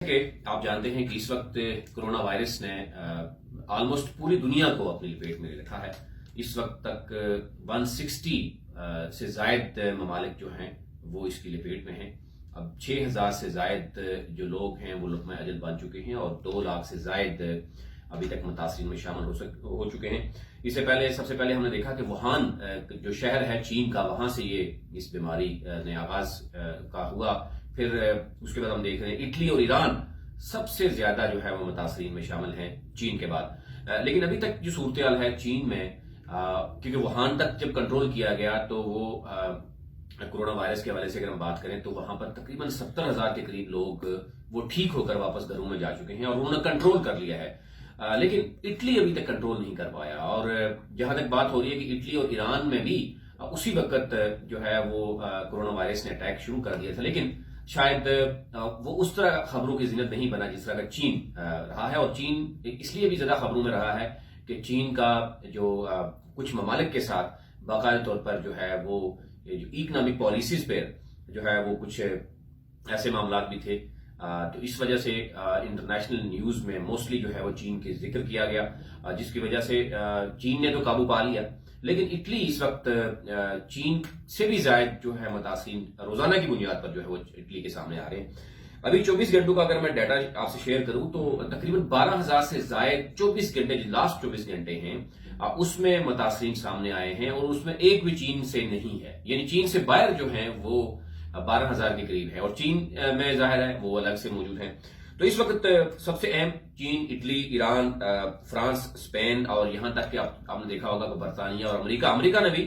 کہ آپ جانتے ہیں کہ اس وقت کرونا وائرس نے آلموسٹ پوری دنیا کو اپنی لپیٹ میں لے رکھا ہے۔ اس وقت تک 160 سے زائد ممالک جو ہیں وہ اس کی لپیٹ میں ہیں۔ اب 6000 سے زائد جو لوگ ہیں وہ لقمہ اجل بن چکے ہیں اور 2 لاکھ سے زائد ابھی تک متاثرین میں شامل ہو چکے ہیں۔ اس سے پہلے سب سے پہلے ہم نے دیکھا کہ ووہان جو شہر ہے چین کا، وہاں سے اس بیماری نے آغاز کا ہوا۔ پھر اس کے بعد ہم دیکھ رہے ہیں اٹلی اور ایران سب سے زیادہ جو ہے وہ متاثرین میں شامل ہیں چین کے بعد۔ لیکن ابھی تک جو صورتحال ہے چین میں، کیونکہ ووہان تک جب کنٹرول کیا گیا تو وہ کرونا وائرس کے حوالے سے اگر ہم بات کریں تو وہاں پر تقریباً 70,000 کے قریب لوگ وہ ٹھیک ہو کر واپس گھروں میں جا چکے ہیں اور انہوں نے کنٹرول کر لیا ہے۔ لیکن اٹلی ابھی تک کنٹرول نہیں کر پایا، اور جہاں تک بات ہو رہی ہے کہ اٹلی اور ایران میں بھی اسی وقت جو ہے وہ کرونا وائرس نے اٹیک شروع کر دیا تھا، لیکن شاید وہ اس طرح خبروں کی زینت نہیں بنا جس طرح کا چین رہا ہے۔ اور چین اس لیے بھی زیادہ خبروں میں رہا ہے کہ چین کا جو کچھ ممالک کے ساتھ باقاعدہ طور پر جو ہے وہ اکنامک پالیسیز پہ جو ہے وہ کچھ ایسے معاملات بھی تھے، تو اس وجہ سے انٹرنیشنل نیوز میں موسٹلی جو ہے وہ چین کے ذکر کیا گیا، جس کی وجہ سے چین نے تو قابو پا لیا، لیکن اٹلی اس وقت چین سے بھی زائد جو ہے متاثرین روزانہ کی بنیاد پر جو ہے وہ اٹلی کے سامنے آ رہے ہیں۔ ابھی 24 گھنٹوں کا اگر میں ڈیٹا آپ سے شیئر کروں تو تقریباً 12,000 سے زائد 24 گھنٹے جو لاسٹ 24 گھنٹے ہیں اس میں متاثرین سامنے آئے ہیں، اور اس میں ایک بھی چین سے نہیں ہے، یعنی چین سے باہر جو ہیں وہ 12,000 کے قریب ہے، اور چین میں ظاہر ہے وہ الگ سے موجود ہیں۔ تو اس وقت سب سے اہم چین، اٹلی، ایران، فرانس، اسپین، اور یہاں تک کہ آپ نے دیکھا ہوگا کہ برطانیہ اور امریکہ نے بھی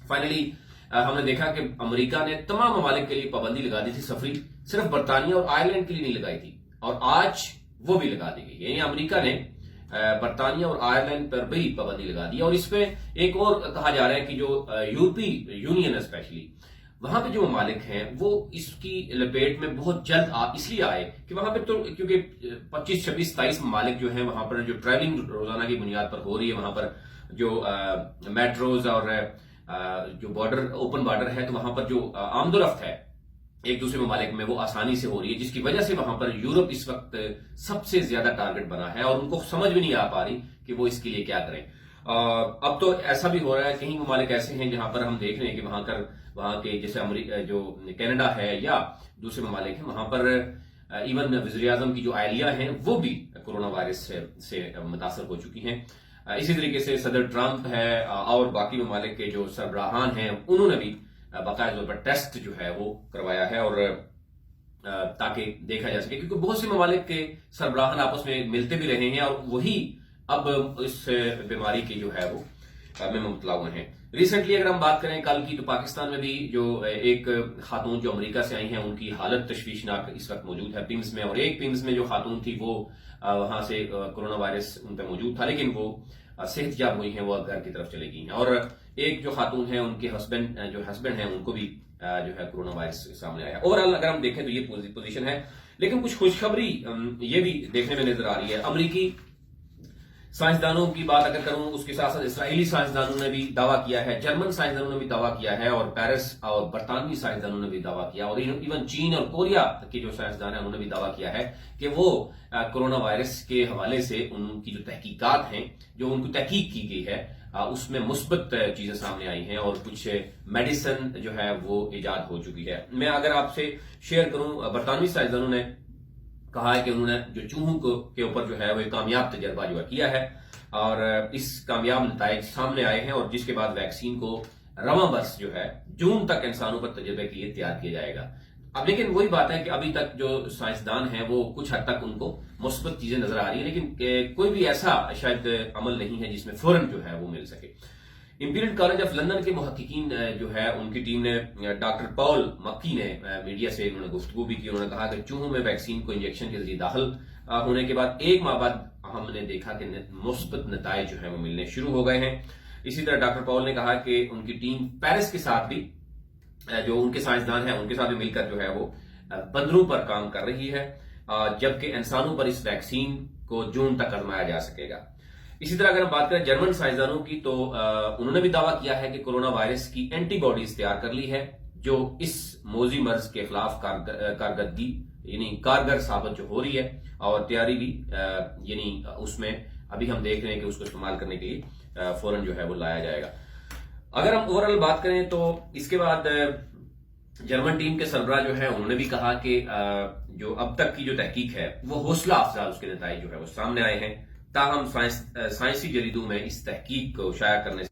فائنلی ہم نے دیکھا کہ امریکہ نے تمام ممالک کے لیے پابندی لگا دی تھی سفری، صرف برطانیہ اور آئرلینڈ کے لیے نہیں لگائی تھی، اور آج وہ بھی لگا دی گئی، یعنی امریکہ نے برطانیہ اور آئرلینڈ پر بھی پابندی لگا دی۔ اور اس پہ ایک اور کہا جا رہا ہے کہ جو یورپی یونین اسپیشلی وہاں پہ جو ممالک ہیں وہ اس کی لپیٹ میں بہت جلد اس لیے آئے کہ وہاں پہ تو کیونکہ 25، 26، 27 ممالک جو ہیں وہاں پر جو ٹریولنگ روزانہ کی بنیاد پر ہو رہی ہے، وہاں پر جو میٹروز اور جو بارڈر اوپن بارڈر ہے تو وہاں پر جو آمد و رفت ہے ایک دوسرے ممالک میں وہ آسانی سے ہو رہی ہے، جس کی وجہ سے وہاں پر یورپ اس وقت سب سے زیادہ ٹارگٹ بنا ہے، اور ان کو سمجھ بھی نہیں آ پا رہی کہ وہ اس کے لیے کیا کریں۔ اب تو ایسا بھی ہو رہا ہے، کہیں ممالک ایسے ہیں جہاں پر ہم دیکھ رہے ہیں کہ وہاں کے جیسے امریکہ جو کینیڈا ہے یا دوسرے ممالک ہیں، وہاں پر ایون وزیر اعظم کی جو اہلیہ ہیں وہ بھی کرونا وائرس سے متاثر ہو چکی ہیں۔ اسی طریقے سے صدر ٹرمپ ہے اور باقی ممالک کے جو سربراہان ہیں انہوں نے بھی باقاعدہ طور پر ٹیسٹ جو ہے وہ کروایا ہے، اور تاکہ دیکھا جا سکے، کیونکہ بہت سے ممالک کے سربراہان آپس میں ملتے بھی رہے ہیں اور وہی اب اس بیماری کی جو ہے وہ میں مبتلا ہوئے ہیں۔ ریسنٹلی اگر ہم بات کریں کل کی، تو پاکستان میں بھی جو ایک خاتون جو امریکہ سے آئی ہیں ان کی حالت تشویشناک اس وقت موجود ہے پمز میں، اور ایک پمز میں جو خاتون تھی وہ وہاں سے کرونا وائرس ان پہ موجود تھا، لیکن وہ صحت یاب ہوئی ہیں، وہ گھر کی طرف چلے گئی ہیں۔ اور ایک جو خاتون ہیں ان کے ہسبینڈ ہیں ان کو بھی جو ہے کرونا وائرس سامنے آیا۔ اوورآل اگر ہم دیکھیں تو یہ پوزیشن ہے، لیکن کچھ خوشخبری یہ بھی دیکھنے میں نظر آ رہی ہے۔ امریکی سائنسدانوں کی بات اگر کروں، اس کے ساتھ ساتھ اسرائیلی سائنسدانوں نے بھی دعویٰ کیا ہے، جرمن سائنسدانوں نے بھی دعویٰ کیا ہے، اور پیرس اور برطانوی سائنسدانوں نے بھی دعویٰ کیا، اور ایون چین اور کوریا کے جو سائنسدان ہیں انہوں نے بھی دعویٰ کیا ہے کہ وہ کرونا وائرس کے حوالے سے ان کی جو تحقیقات ہیں، جو ان کو تحقیق کی گئی ہے اس میں مثبت چیزیں سامنے آئی ہیں، اور کچھ میڈیسن جو ہے وہ ایجاد ہو چکی ہے۔ میں اگر آپ سے شیئر کروں، برطانوی سائنسدانوں نے کہا ہے کہ انہوں نے جو چوہوں کے اوپر جو ہے وہ ایک کامیاب تجربہ جو ہے کیا ہے، اور اس کامیاب نتائج سامنے آئے ہیں، اور جس کے بعد ویکسین کو رواں برس جو ہے جون تک انسانوں پر تجربے کے لیے تیار کیا جائے گا۔ اب لیکن وہی بات ہے کہ ابھی تک جو سائنسدان ہیں وہ کچھ حد تک ان کو مثبت چیزیں نظر آ رہی ہیں، لیکن کوئی بھی ایسا شاید عمل نہیں ہے جس میں فوراً جو ہے وہ مل سکے۔ امپیریل کالج آف لندن کے محققین جو ہے ان کی ٹیم نے ڈاکٹر پال مکی نے میڈیا سے انہوں نے گفتگو بھی کی، انہوں نے کہا کہ چوہوں میں ویکسین کو انجیکشن کے ذریعے داخل ہونے کے بعد 1 ماہ بعد ہم نے دیکھا کہ مثبت نتائج جو ہے وہ ملنے شروع ہو گئے ہیں۔ اسی طرح ڈاکٹر پال نے کہا کہ ان کی ٹیم پیرس کے ساتھ بھی جو ان کے سائنسدان ہیں ان کے ساتھ بھی مل کر جو ہے وہ بندروں پر کام کر رہی ہے، جبکہ انسانوں پر اس ویکسین کو جون تک آزمایا جا سکے گا۔ اسی طرح اگر ہم بات کریں جرمن سائنسدانوں کی، تو انہوں نے بھی دعویٰ کیا ہے کہ کرونا وائرس کی اینٹی باڈیز تیار کر لی ہے جو اس موذی مرض کے خلاف کارکردگی یعنی کارگر ثابت جو ہو رہی ہے، اور تیاری بھی یعنی اس میں ابھی ہم دیکھ رہے ہیں کہ اس کو استعمال کرنے کے لیے فوراً جو ہے وہ لایا جائے گا۔ اگر ہم اوورآل بات کریں تو اس کے بعد جرمن ٹیم کے سربراہ جو ہے انہوں نے بھی کہا کہ جو اب تک کی جو تحقیق ہے وہ حوصلہ افزا اس کے نتائج جو ہے وہ سامنے آئے ہیں، تاہم سائنسی جریدوں میں اس تحقیق کو شائع کرنے سے